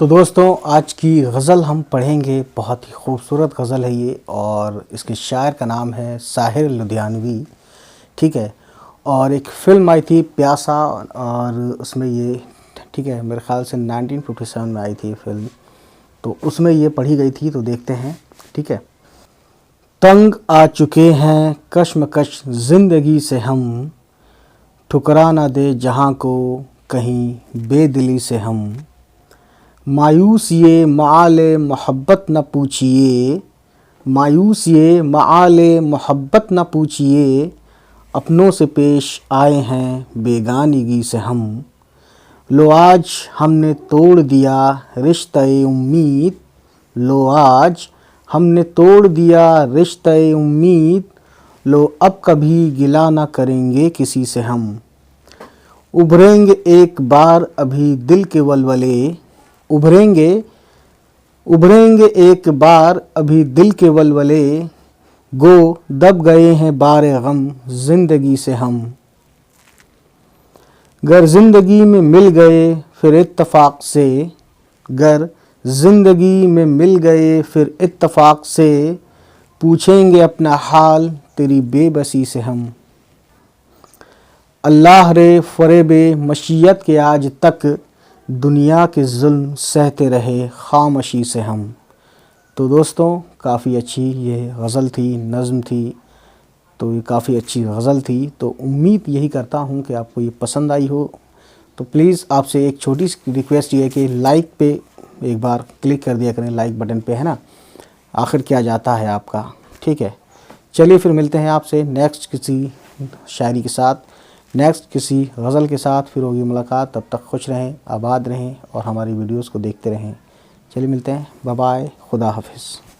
तो दोस्तों आज की गज़ल हम पढ़ेंगे। बहुत ही खूबसूरत गज़ल है ये और इसके शायर का नाम है साहिर लुधियानवी। ठीक है। और एक फ़िल्म आई थी प्यासा और उसमें ये ठीक है मेरे ख़्याल से 1957 में आई थी ये फ़िल्म। तो उसमें ये पढ़ी गई थी। तो देखते हैं। ठीक है। तंग आ चुके हैं कश्मकश ज़िंदगी से हम, ठुकरा ना दे जहाँ को कहीं बेदिली से हम। मायूस ये माले मोहब्बत न पूछिए, मायूस ये माले मोहब्बत न पूछिए, अपनों से पेश आए हैं बेगानगी से हम। लो आज हमने तोड़ दिया रिश्ते उम्मीद, लो आज हमने तोड़ दिया रिश्ते उम्मीद, लो अब कभी गिला ना करेंगे किसी से हम। उभरेंगे एक बार अभी दिल के वलवले, उभरेंगे उभरेंगे एक बार अभी दिल के वलवले, गो दब गए हैं बारे गम ज़िंदगी से हम। गर ज़िंदगी में मिल गए फिर इत्तफ़ाक़ से, गर ज़िंदगी में मिल गए फिर इत्तफ़ाक़ से, पूछेंगे अपना हाल तेरी बेबसी से हम। अल्लाह रे फ़रेबे मशीयत के आज तक, दुनिया के जुल्म सहते रहे खामोशी से हम। तो दोस्तों काफ़ी अच्छी ये गज़ल थी, नज़्म थी। तो ये काफ़ी अच्छी गज़ल थी। तो उम्मीद यही करता हूँ कि आपको ये पसंद आई हो। तो प्लीज़ आपसे एक छोटी सी रिक्वेस्ट ये है कि लाइक पे एक बार क्लिक कर दिया करें, लाइक बटन पे, है ना। आखिर क्या जाता है आपका। ठीक है। चलिए फिर मिलते हैं आपसे नेक्स्ट किसी शायरी के साथ, नेक्स्ट किसी गज़ल के साथ फिर होगी मुलाकात। तब तक खुश रहें, आबाद रहें और हमारी वीडियोस को देखते रहें। चलिए मिलते हैं। बाय बाय, खुदा हाफिज़।